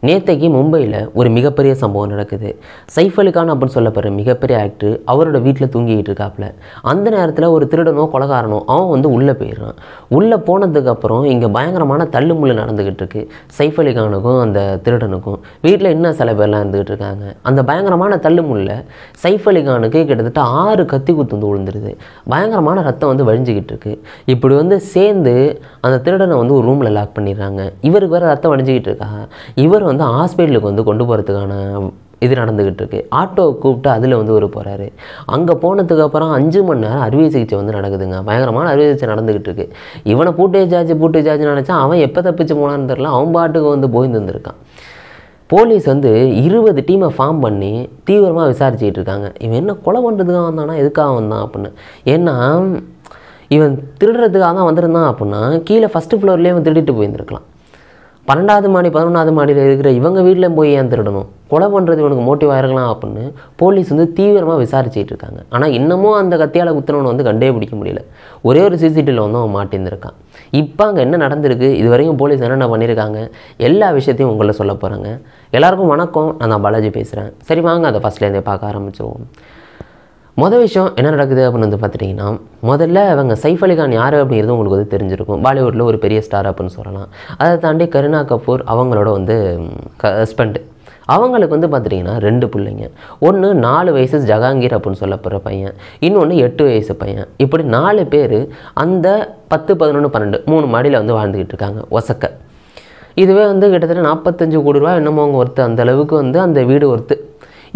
நேத்தைக்கு மும்பையில் ஒரு மிகப்பெரிய சம்பவம் நடக்குது. சைஃப் அலி கான் அப்படின்னு சொல்லப்படுற மிகப்பெரிய ஆக்டர் அவரோட வீட்டில் தூங்கிக்கிட்டு இருக்காப்புல. அந்த நேரத்தில் ஒரு திருடனோ கொலைகாரனோ அவன் உள்ளே போயிடுறான். உள்ளே போனதுக்கப்புறம் இங்கே பயங்கரமான தள்ளுமுள்ளு நடந்துக்கிட்டு இருக்கு. சைஃப் அலி கானுக்கும் அந்த திருடனுக்கும் வீட்டில் இன்னும் சில பேர்லாம் இருந்துகிட்டு இருக்காங்க. அந்த பயங்கரமான தள்ளுமுள்ள சைஃப் அலி கானுக்கு கிட்டத்தட்ட 6 கத்தி குத்து விழுந்துருது. பயங்கரமான ரத்தம் வழிஞ்சிக்கிட்டு இருக்கு. இப்படி சேர்ந்து அந்த திருடனை ஒரு ரூமில் லாக் பண்ணிடுறாங்க. இவருக்கு வேறு ரத்தம் வடிஞ்சிக்கிட்டு இருக்கா. இவர் ஹாஸ்பிட்டலுக்கு கொண்டு போகிறதுக்கான இது நடந்துக்கிட்டு இருக்கு. ஆட்டோவை கூப்பிட்டு அதில் ஒரு போகிறாரு. அங்கே போனதுக்கப்புறம் 5 மணி நேரம் அறுவை சிகிச்சை நடக்குதுங்க. பயங்கரமான அறுவை சிகிச்சை நடந்துக்கிட்டு இருக்கு. இவனை பூட்டு வச்சாச்சு நினச்சா அவன் எப்போ தப்பிச்சு போனான்னு தெரில. அவன் பாட்டுக்கு போயின்னு இருந்திருக்கான். போலீஸ் 20 டீமை ஃபார்ம் பண்ணி தீவிரமாக விசாரிச்சுக்கிட்டு இருக்காங்க. இவன் என்ன கொலை பண்ணுறதுக்காக வந்தானா, எதுக்காக வந்தான் அப்படின்னு. ஏன்னா இவன் திருடுறதுக்காக தான் வந்திருந்தான் அப்படின்னா கீழே ஃபஸ்ட்டு ஃப்ளோர்லேயே அவன் திருடிட்டு போயிருந்துருக்கலாம். 12வது மாடி 11வது மாடியில் இருக்கிற இவங்க வீட்டில் போய் ஏன் திருடணும்? கொலை பண்ணுறது இவனுக்கு மோட்டிவாக இருக்கலாம் அப்படின்னு போலீஸ் தீவிரமாக விசாரிச்சுட்டு இருக்காங்க. ஆனால் இன்னமும் அந்த கத்தியால் குத்துனவனை கண்டே பிடிக்க முடியல. ஒரே ஒரு சிசிடிவியில் அவன் மாட்டியிருந்திருக்கான். இப்போ அங்கே என்ன நடந்திருக்கு, இது வரைக்கும் போலீஸ் என்னென்ன பண்ணியிருக்காங்க, எல்லா விஷயத்தையும் உங்களை சொல்ல போகிறாங்க. எல்லாருக்கும் வணக்கம், நான் பாலாஜி பேசுகிறேன். சரி வாங்க அதை ஃபஸ்ட்லேருந்தே பார்க்க ஆரம்பிச்சிருவோம். மொதல் விஷயம் என்ன நடக்குது அப்படின்னு பார்த்துட்டிங்கன்னா, முதல்ல அவங்க சைஃப் அலி கான் யார் அப்படிங்கிறது உங்களுக்கு தெரிஞ்சிருக்கும். பாலிவுட்டில் ஒரு பெரிய ஸ்டார் அப்படின்னு சொல்லலாம். அதை தாண்டி கரீனா கபூர் அவங்களோட ஹஸ்பண்டு. அவங்களுக்கு பார்த்துட்டிங்கன்னா 2 பிள்ளைங்க. ஒன்று 4 வயசு ஜஹாங்கீர் அப்படின்னு சொல்லப்படுற பையன், இன்னொன்று 8 வயசு பையன். இப்படி 4 பேர் அந்த 10, 11, 12 3 மாடியில் வாழ்ந்துக்கிட்டு இருக்காங்க ஒசக்க. இதுவே கிட்டத்தட்ட 45 கோடி ரூபா என்னமோ அவங்க ஒர்த்து. அந்த அளவுக்கு அந்த வீடு ஒர்த்து.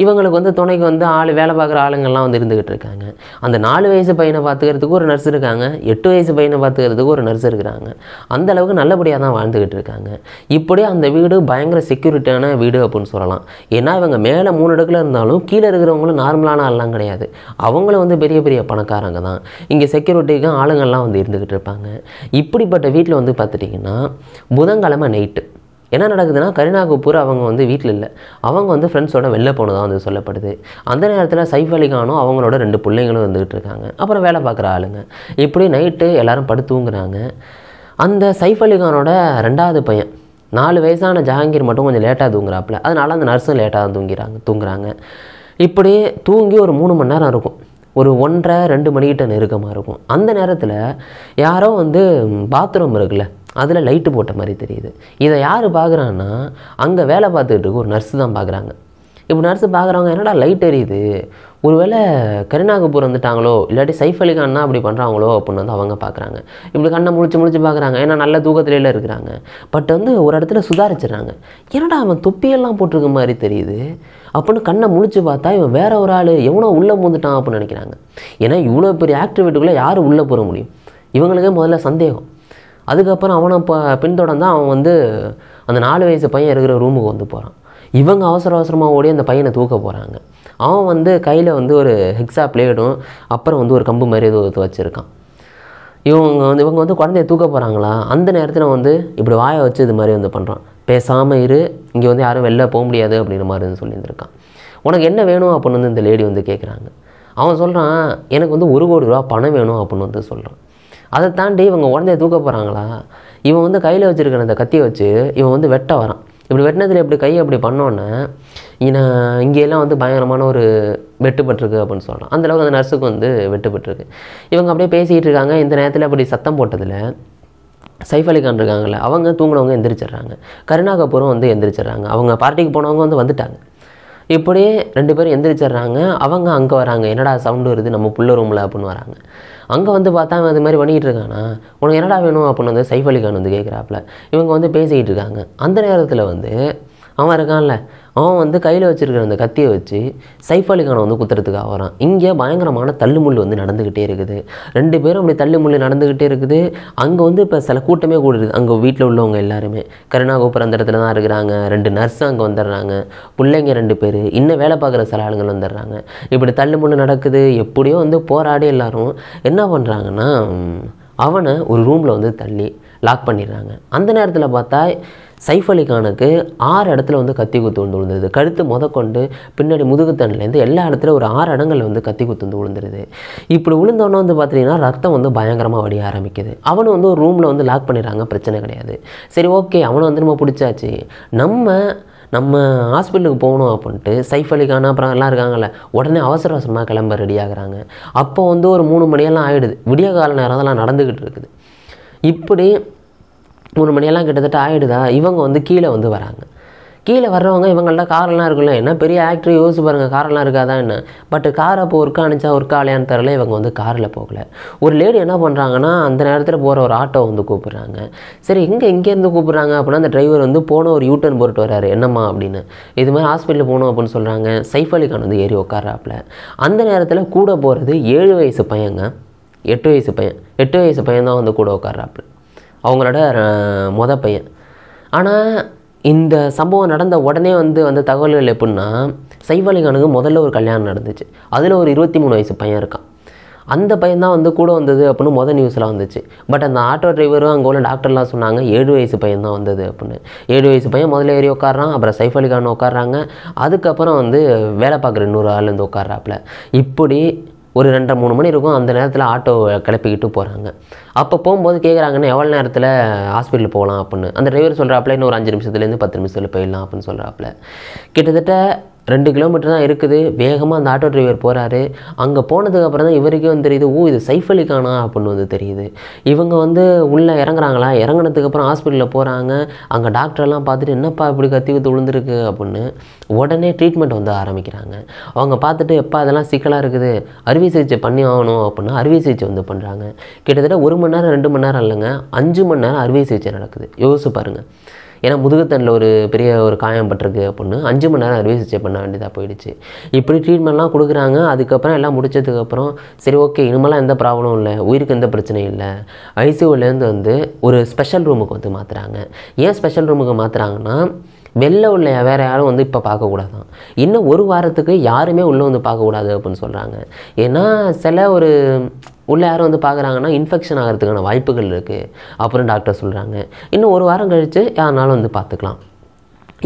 இவங்களுக்கு துணைக்கு ஆள் வேலை பார்க்குற ஆளுங்கள்லாம் இருந்துக்கிட்டு இருக்காங்க. அந்த 4 வயசு பையனை பார்த்துக்கிறதுக்கு ஒரு நர்ஸ் இருக்காங்க, 8 வயசு பையனை பார்த்துக்கிறதுக்கு ஒரு நர்ஸ் இருக்கிறாங்க. அந்த அளவுக்கு நல்லபடியாக தான் வாழ்ந்துக்கிட்டு இருக்காங்க. இப்படி அந்த வீடு பயங்கர செக்யூரிட்டியான வீடு அப்படின்னு சொல்லலாம். ஏன்னா இவங்க மேலே 3 அடுக்கில் இருந்தாலும் கீழே இருக்கிறவங்களும் நார்மலான ஆள்லாம் கிடையாது. அவங்களும் பெரிய பெரிய பணக்காரங்க தான். இங்கே செக்யூரிட்டிக்கு ஆளுங்கள்லாம் இருந்துக்கிட்டு இருப்பாங்க. இப்படிப்பட்ட வீட்டில் பார்த்துட்டிங்கன்னா புதன்கிழமை நைட்டு என்ன நடக்குதுன்னா, கரீனா கபூர் அவங்க வீட்டில் இல்லை. அவங்க ஃப்ரெண்ட்ஸோட வெளில போனதாக சொல்லப்படுது. அந்த நேரத்தில் சைஃப் அலி கானும் அவங்களோட 2 பிள்ளைங்களும் வந்துக்கிட்டு இருக்காங்க. அப்புறம் வேலை பார்க்குற ஆளுங்க. இப்படி நைட்டு எல்லோரும் படுத்து தூங்குறாங்க. அந்த சைஃப் அலி கானோட 2வது பையன் 4 வயசான ஜஹாங்கீர் மட்டும் கொஞ்சம் லேட்டாக தூங்குறாப்புல. அதனால் அந்த நர்ஸும் லேட்டாக தான் தூங்குறாங்க. இப்படி தூங்கி ஒரு 3 மணி நேரம் இருக்கும். ஒரு 1:30, 2 மணிக்கிட்ட நெருக்கமாக இருக்கும். அந்த நேரத்தில் யாரோ பாத்ரூம் இருக்குல்ல, அதில் லைட்டு போட்ட மாதிரி தெரியுது. இதை யார் பார்க்குறான்னா, அங்கே வேலை பார்த்துக்கிட்டு இருக்க ஒரு நர்ஸு தான் பார்க்குறாங்க. இப்போ நர்ஸு பார்க்குறவங்க என்னடா லைட் எரியுது, ஒருவேளை கரீனா கபூர் வந்துட்டாங்களோ இல்லாட்டி சைஃப் அலி கான் தான் அப்படி பண்ணுறாங்களோ அப்படின்னு அவங்க பார்க்குறாங்க. இப்படி கண்ணை முழிச்சு பார்க்குறாங்க. ஏன்னா நல்ல தூக்கத்திலே இருக்கிறாங்க. பட் ஒரு இடத்துல சுதாரிச்சிடுறாங்க. என்னடா அவன் தொப்பியெல்லாம் போட்டிருக்க மாதிரி தெரியுது அப்படின்னு கண்ணை முழிச்சு பார்த்தா இவன் வேற ஒரு ஆள் எவனோ உள்ளே பூந்துட்டான் அப்படின்னு நினைக்கிறாங்க. ஏன்னா இவ்வளோ பெரிய ஆக்டிவிட்டிக்குள்ளே யார் உள்ளே போக முடியும்? இவங்களுக்கே முதல்ல சந்தேகம். அதுக்கப்புறம் அவனை பின்தொடர்ந்து அவன் அந்த 4 வயசு பையன் இருக்கிற ரூமுக்கு போகிறான். இவங்க அவசரமாக ஓடி அந்த பையனை தூக்க போகிறாங்க. அவன் கையில் ஒரு ஹெக்ஸா பிளேடும் அப்புறம் ஒரு கம்பு மாதிரி எதுவும் வச்சுருக்கான். இவங்க குழந்தைய தூக்க போகிறாங்களா, அந்த நேரத்தில் இப்படி வாயை வச்சு இது மாதிரி பண்ணுறான். பேசாமல் இரு, இங்கே யாரும் வெளில போக முடியாது அப்படின்ற மாதிரி சொல்லியிருந்திருக்கான். உனக்கு என்ன வேணும் அப்படின்னு இந்த லேடி கேட்குறாங்க. அவன் சொல்கிறான், எனக்கு 1 கோடி ரூபா பணம் வேணும் அப்படின்னு சொல்கிறான். அதை தாண்டி இவங்க குழந்தைய தூக்க போகிறாங்களா, இவன் கையில் வச்சுருக்கிற அந்த கத்தியை வச்சு இவன் வெட்ட வரான். இப்படி வெட்டினதில் இப்படி கையை அப்படி பண்ணோன்னே இங்கெல்லாம் பயங்கரமான ஒரு வெட்டுப்பட்டிருக்கு அப்படின்னு சொல்கிறான். அந்தளவுக்கு அந்த நர்ஸுக்கு வெட்டுப்பட்டிருக்கு. இவங்க அப்படியே பேசிகிட்டு இருக்காங்க. இந்த நேரத்தில் அப்படி சத்தம் போட்டதில் சைஃப் அலி கான் இருக்காங்கல்ல, அவங்க தூங்கினவங்க எந்திரிச்சிட்றாங்க. கரீனா கபூரும் எந்திரிச்சிட்றாங்க. அவங்க பார்ட்டிக்கு போனவங்க வந்துட்டாங்க. இப்படியே 2 பேரும் எந்திரிச்சிட்றாங்க. அவங்க அங்கே வராங்க. என்னடா சவுண்டு வருது நம்ம புள்ள ரூமில் அப்படின்னு வராங்க. அங்கே பார்த்தா அவன் இது மாதிரி பண்ணிக்கிட்டு இருக்கானா, உனக்கு என்னடா வேணும் அப்படின்னு சைஃப் அலி கான் கேட்குறாப்புல. இவங்க பேசிக்கிட்டு இருக்காங்க. அந்த நேரத்தில் அவன் இருக்கான்ல, அவன் கையில் வச்சுருக்கிற அந்த கத்தியை வச்சு சைஃப் அலி கானை குத்துறதுக்காக வரான். இங்கே பயங்கரமான தள்ளுமுள்ளு நடந்துக்கிட்டே இருக்குது. 2 பேரும் அப்படி தள்ளுமுள்ளு நடந்துக்கிட்டே இருக்குது. அங்கே இப்போ சில கூட்டமே கூடுது. அங்கே வீட்டில் உள்ளவங்க எல்லாருமே. கரீனா கபூர் அந்த இடத்துல தான் இருக்கிறாங்க. 2 நர்ஸு அங்கே வந்துடுறாங்க. பிள்ளைங்க 2 பேர், இன்னும் வேலை பார்க்குற சில ஆளுங்கள் வந்துடுறாங்க. இப்படி தள்ளுமுள்ளு நடக்குது. எப்படியோ போராடி எல்லாரும் என்ன பண்ணுறாங்கன்னா, அவனை ஒரு ரூமில் தள்ளி லாக் பண்ணிடுறாங்க. அந்த நேரத்தில் பார்த்தா சைஃப் அலி கானுக்கு 6 இடத்துல கத்தி குத்து விழுந்துருது. கழுத்து முதற்கொண்டு பின்னாடி முதுகுத்தன்லேருந்து எல்லா இடத்துல ஒரு 6 இடங்களில் கத்தி குத்து விழுந்துருது. இப்படி விழுந்தோன்னே பார்த்தீங்கன்னா ரத்தம் பயங்கரமாக வடிய ஆரம்பிக்குது. அவனு ஒரு ரூமில் லாக் பண்ணிடுறாங்க. பிரச்சனை கிடையாது. சரி ஓகே, அவனை நம்ம பிடிச்சாச்சு. நம்ம ஹாஸ்பிட்டலுக்கு போகணும் அப்படின்ட்டு சைஃப் அலி கான் அப்புறம் எல்லாம் இருக்காங்கல்ல, உடனே அவசர அவசரமாக கிளம்ப ரெடி ஆகுறாங்க. அப்போ வந்து ஒரு 3 மணியெல்லாம் ஆகிடுது. விடிய கால நேரம் அதெல்லாம் நடந்துக்கிட்டு இருக்குது. இப்படி 3 மணியெல்லாம் கிட்டத்தட்ட ஆகிடுதா, இவங்க வந்து கீழே வந்து வராங்க. கீழே வர்றவங்க இவங்கள்ட்ட காரெல்லாம் இருக்குல்ல, என்ன பெரிய ஆக்டர் யோசிச்சு பாருங்கள், காரெல்லாம் இருக்காதா என்ன. பட் காரை இப்போ ஒர்க் அனுச்சா ஒர்க் ஆலையான்னு தரல, இவங்க வந்து காரில் போகல. ஒரு லேடி என்ன பண்ணுறாங்கன்னா, அந்த நேரத்தில் போகிற ஒரு ஆட்டோ வந்து கூப்பிட்றாங்க. சரி இங்கேருந்து கூப்பிட்றாங்க அப்படின்னா, அந்த டிரைவர் வந்து போன ஒரு யூட்டர்ன் போட்டு வர்றாரு, என்னம்மா அப்படின்னு. இது மாதிரி ஹாஸ்பிட்டலுக்கு போகணும் அப்படின்னு சொல்கிறாங்க. சைஃப் அலி கான் வந்து ஏறி உட்காராப்புல. அந்த நேரத்தில் கூட போகிறது 7 வயசு பையங்க, 8 வயசு பையன், 8 வயசு பையன் தான் வந்து கூட உட்காராப்புல, அவங்களோட பையன். ஆனால் இந்த சம்பவம் நடந்த உடனே வந்த தகவல்கள் எப்படின்னா, சைஃப் அலி கானுக்கு முதல்ல ஒரு கல்யாணம் நடந்துச்சு. அதில் ஒரு 23 வயசு பையன் இருக்கான். அந்த பையன் தான் வந்து கூட வந்தது அப்படின்னு நியூஸில் வந்துச்சு. பட் அந்த ஆட்டோ டிரைவரும் அங்கே உள்ள டாக்டர்லாம் சொன்னாங்க 7 வயசு பையன் தான் வந்தது அப்படின்னு. 7 வயசு பையன் முதல்ல ஏறி உட்காடுறான். அப்புறம் சைஃப் அலி கான் உட்காடுறாங்க. அதுக்கப்புறம் வந்து வேலை பார்க்குற இன்னொரு ஆள் வந்து உட்கார்றாப்புல. இப்படி ஒரு 2-3 மணி இருக்கும். அந்த நேரத்தில் ஆட்டோ கிளப்பிக்கிட்டு போகிறாங்க. அப்போ போகும்போது கேட்குறாங்கன்னு எவ்வளோ நேரத்தில் ஹாஸ்பிட்டல் போகலாம் அப்படின்னு. அந்த டிரைவர் சொல்கிறாப்புல இன்னும் ஒரு 5 நிமிஷத்துலேருந்து 10 நிமிஷத்தில் போயிடலாம் அப்படின்னு சொல்கிறாப்புல. கிட்டத்தட்ட 2 கிலோமீட்டர் தான் இருக்குது. வேகமாக அந்த ஆட்டோ டிரைவர் போகிறாரு. அங்கே போனதுக்கப்புறம் தான் இவருக்கே வந்து தெரியுது, இது சைஃப் அலி கானா அப்படின்னு வந்து தெரியுது. இவங்க வந்து உள்ளே இறங்குறாங்களா, இறங்கினதுக்கப்புறம் ஹாஸ்பிட்டலில் போகிறாங்க. அங்கே டாக்டரெல்லாம் பார்த்துட்டு என்னப்பா இப்படி கத்தி ஊற்று விழுந்துருக்கு அப்படின்னு உடனே ட்ரீட்மெண்ட் வந்து ஆரம்பிக்கிறாங்க. அவங்க பார்த்துட்டு எப்போ அதெல்லாம் சிக்கலாக இருக்குது, அறுவை சிகிச்சை பண்ணி ஆகணும் அப்படின்னா அறுவை சிகிச்சை வந்து பண்ணுறாங்க. கிட்டத்தட்ட 1 மணி நேரம் 2 மணி நேரம் இல்லைங்க, 5 மணி நேரம் அறுவை சிகிச்சை நடக்குது. யோசிச்சு பாருங்கள். ஏன்னா முதுகுத்தண்டில் ஒரு பெரிய ஒரு காயம் பட்டிருக்கு அப்படின்னு 5 மணி நேரம் அறுவை சிகிச்சை பண்ண வேண்டியதாக போயிடுச்சு. இப்படி ட்ரீட்மெண்ட்லாம் கொடுக்குறாங்க. அதுக்கப்புறம் எல்லாம் முடிச்சதுக்கப்புறம் சரி ஓகே, இனிமேலாம் எந்த ப்ராப்ளமும் இல்லை, உயிருக்கு எந்த பிரச்சனையும் இல்லை, ஐசியூலேருந்து வந்து ஒரு ஸ்பெஷல் ரூமுக்கு வந்து மாற்றுறாங்க. ஏன் ஸ்பெஷல் ரூமுக்கு மாற்றுறாங்கன்னா, வெளில உள்ள வேறு யாரும் வந்து இப்போ பார்க்கக்கூடாதான், இன்னும் 1 வாரத்துக்கு யாருமே உள்ளே வந்து பார்க்கக்கூடாது அப்படின்னு சொல்கிறாங்க. ஏன்னா சில ஒரு உள்ளே யாரும் வந்து பார்க்குறாங்கன்னா இன்ஃபெக்ஷன் ஆகிறதுக்கான வாய்ப்புகள் இருக்குது அப்புறம் டாக்டர் சொல்கிறாங்க. இன்னும் 1 வாரம் கழித்து யாருனாலும் வந்து பார்த்துக்கலாம்.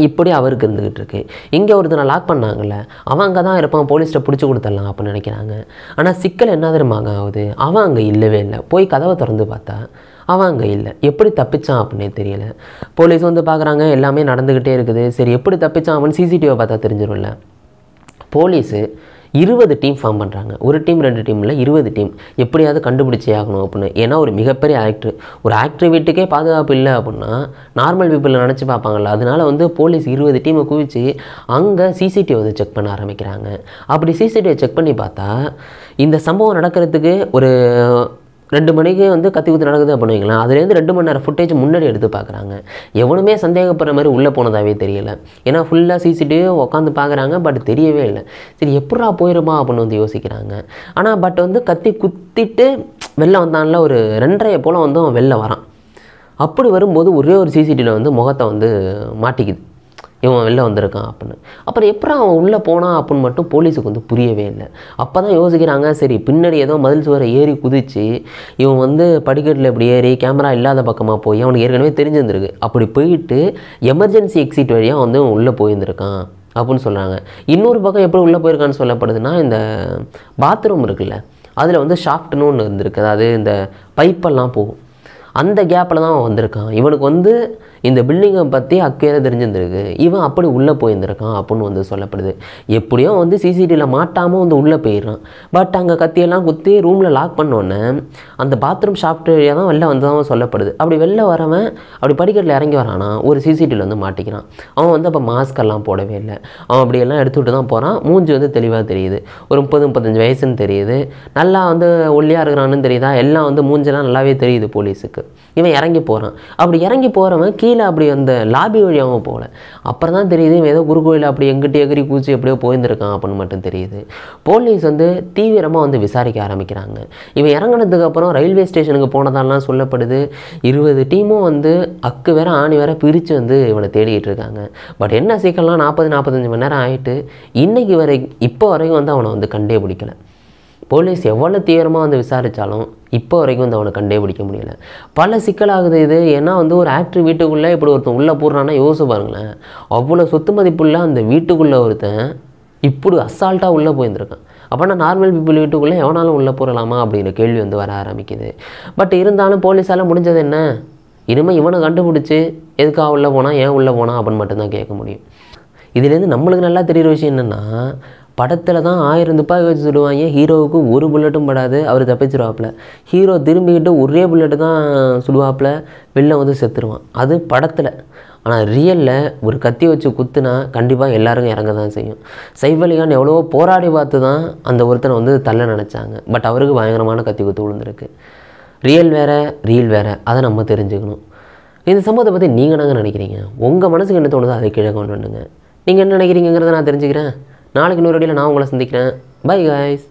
இப்படி அவருக்கு இருந்துக்கிட்டு இருக்கு. இங்கே ஒருத்தனை லாக் பண்ணாங்கல்ல, அவன் அங்கே தான் இருப்பான், போலீஸ்ட்டை பிடிச்சி கொடுத்துடலாம் அப்படின்னு நினைக்கிறாங்க. ஆனால் சிக்கல் என்ன தெரியுமாங்க ஆகுது, அவன் அங்கே இல்லவே இல்லை. போய் கதவை திறந்து பார்த்தா அவன் அங்கே இல்லை. எப்படி தப்பிச்சான் அப்படின்னே தெரியல. போலீஸ் வந்து பார்க்குறாங்க, எல்லாமே நடந்துக்கிட்டே இருக்குது. சரி எப்படி தப்பிச்சான் அப்படின்னு சிசிடிவியை பார்த்தா தெரிஞ்சிடும்ல. போலீஸு 20 டீம் ஃபார்ம் பண்ணுறாங்க. ஒரு டீம் 2 டீம் இல்லை, 20 டீம். எப்படியாவது கண்டுபிடிச்சே ஆகணும் அப்படின்னு. ஏன்னா ஒரு மிகப்பெரிய ஒரு ஆக்டர் வீட்டுக்கே பாதுகாப்பு இல்லை அப்படின்னா நார்மல் பீப்புள் நினச்சி பார்ப்பாங்கள்ல. அதனால வந்து போலீஸ் 20 டீமை குவிச்சு அங்கே சிசிடிவி வந்து செக் பண்ண ஆரம்பிக்கிறாங்க. அப்படி சிசிடிவியை செக் பண்ணி பார்த்தா இந்த சம்பவம் நடக்கிறதுக்கு ஒரு 2 மணிக்கு வந்து கத்தி குத்து நடக்குது அப்படின்னு வைங்களேன். அதுலேருந்து 2 மணி நேரம் ஃபுட்டேஜ் முன்னாடி எடுத்து பார்க்குறாங்க. எவனுமே சந்தேகப்படுற மாதிரி உள்ளே போனதாகவே தெரியல. ஏன்னா ஃபுல்லாக சிசிடிவி உட்காந்து பார்க்குறாங்க, பட் தெரியவே இல்லை. சரி எப்படா போயிருமா அப்படின்னு வந்து யோசிக்கிறாங்க. ஆனால் பட் வந்து கத்தி குத்திட்டு வெளில வந்தான்ல, ஒரு 2:30 போல் வந்து அவன் வெளில வரான். அப்படி வரும்போது ஒரே ஒரு சிசிடிவியில் வந்து முகத்தை வந்து மாட்டிக்குது, இவன் வெளில வந்திருக்கான் அப்படின்னு. அப்புறம் எப்படி அவன் உள்ளே போனான் அப்படின்னு மட்டும் போலீஸுக்கு வந்து புரியவே இல்லை. அப்போ தான் யோசிக்கிறாங்க, சரி பின்னாடி ஏதோ மதில் சுவரை ஏறி குதித்து இவன் வந்து படிக்கட்டில் இப்படி ஏறி கேமரா இல்லாத பக்கமாக போய் அவனுக்கு ஏற்கனவே தெரிஞ்சிருந்துருக்கு. அப்படி போயிட்டு எமர்ஜென்சி எக்ஸிட் வழியாக வந்து உள்ளே போயிருந்துருக்கான் அப்படின்னு சொல்கிறாங்க. இன்னொரு பக்கம் எப்படி உள்ளே போயிருக்கான்னு சொல்லப்படுதுன்னா, இந்த பாத்ரூம் இருக்குல்ல, அதில் வந்து ஷாஃப்ட்னு ஒன்று இருந்திருக்கு. அதாவது இந்த பைப்பெல்லாம் போகும், அந்த கேப்பில் தான் அவன் வந்திருக்கான். இவனுக்கு வந்து இந்த பில்டிங்கை பற்றி அக்கறையாக தெரிஞ்சிருந்திருக்கு. இவன் அப்படி உள்ளே போயிருந்திருக்கான் அப்படின்னு வந்து சொல்லப்படுது. எப்படியோ வந்து சிசிடிவியில் மாட்டாமல் வந்து உள்ளே போயிடுறான். பட் அங்கே கத்தியெல்லாம் குத்தி ரூமில் லாக் பண்ணோன்னே அந்த பாத்ரூம் ஷாஃப்ட் வழியாக தான் வெளில வந்ததாக சொல்லப்படுது. அப்படி வெளில வரவன் அப்படி படிக்கட்டில் இறங்கி வரானா, ஒரு சிசிடிவியில் வந்து மாட்டிக்கிறான். அவன் வந்து அப்போ மாஸ்கெல்லாம் போடவே இல்லை. அவன் அப்படியெல்லாம் எடுத்துகிட்டு தான் போகிறான். மூஞ்சி வந்து தெளிவாக தெரியுது, ஒரு 30-35 வயசுன்னு தெரியுது. நல்லா வந்து ஒல்லியாக இருக்கிறான்னு தெரியுதா, எல்லாம் வந்து மூஞ்செல்லாம் நல்லாவே தெரியுது போலீஸுக்கு. இவன் இறங்கி போகிறான். அப்படி இறங்கி போகிறவன் கீழே அப்படி அந்த லாபி வழியாகவும் போகல. அப்புறம் தான் தெரியுது இவன் ஏதோ குருகோயில் அப்படி எங்கிட்ட எகிரி கூச்சி எப்படியோ போயிருந்திருக்கான் அப்படின்னு மட்டும் தெரியுது. போலீஸ் வந்து தீவிரமாக வந்து விசாரிக்க ஆரம்பிக்கிறாங்க. இவன் இறங்கினதுக்கப்புறம் ரயில்வே ஸ்டேஷனுக்கு போனதாலாம் சொல்லப்படுது. 20 டீமும் வந்து அக்கு வேற ஆணி வேற பிரித்து வந்து இவனை தேடிக்கிட்டு இருக்காங்க. பட் என்ன சீக்கிரம்லாம் 40-45 மணி நேரம் ஆகிட்டு இப்போ வரைக்கும் வந்து அவனை வந்து கண்டே பிடிக்கலை. போலீஸ் எவ்வளோ தீவிரமாக வந்து விசாரித்தாலும் இப்போ வரைக்கும் வந்து அவனை கண்டே பிடிக்க முடியலை. பல சிக்கலாகுது இது. ஏன்னா வந்து ஒரு ஆக்டர் வீட்டுக்குள்ளே இப்படி ஒருத்தன் உள்ளே போடுறான்னா யோசிச்சு பாருங்களேன். அவ்வளோ சொத்து மதிப்புள்ள அந்த வீட்டுக்குள்ளே ஒருத்தன் இப்படி அசால்ட்டாக உள்ளே போயிருந்துருக்கான். அப்போனா நார்மல் பீப்புள் வீட்டுக்குள்ளே எவனாலும் உள்ளே போடலாமா அப்படிங்கிற கேள்வி வந்து வர ஆரம்பிக்குது. பட் இருந்தாலும் போலீஸால் முடிஞ்சது என்ன, இனிமேல் இவனை கண்டுபிடிச்சி எதுக்காக உள்ளே போனால், ஏன் உள்ளே போனால் அப்படின்னு மட்டும்தான் கேட்க முடியும். இதுலேருந்து நம்மளுக்கு நல்லா தெரிகிற விஷயம் என்னென்னா, படத்தில் தான் 1000 துப்பாக்கி வச்சு சுடுவாங்க, ஹீரோவுக்கு ஒரு புல்லட்டும் படாது, அவர் தப்பிச்சிருவாப்புல. ஹீரோ திரும்பிக்கிட்டு ஒரே புல்லட்டு தான் சுடுவாப்புல, வெளில வந்து செத்துருவான். அது படத்தில். ஆனால் ரியலில் ஒரு கத்தி வச்சு குத்துனா கண்டிப்பாக எல்லாருக்கும் இறங்க தான் செய்யும். சைஃப் அலி கான் எவ்வளவோ போராடி பார்த்து தான் அந்த ஒருத்தனை வந்து தள்ள நினச்சாங்க. பட் அவருக்கு பயங்கரமான கத்தி குத்து விழுந்திருக்கு. ரியல் வேறு, ரீல் வேறு, அதை நம்ம தெரிஞ்சுக்கணும். இந்த சம்பவத்தை பற்றி நீங்கள் என்னங்க நினைக்கிறீங்க? உங்கள் மனசுக்கு என்ன தோணுதோ அதை கீழே கொண்டு வந்துடுங்க. நீங்கள் என்ன நினைக்கிறீங்கிறத நான் தெரிஞ்சுக்கிறேன். நாளைக்கு இன்னொரு வீடியோவில் நான் உங்களை சந்திக்கிறேன். By guys.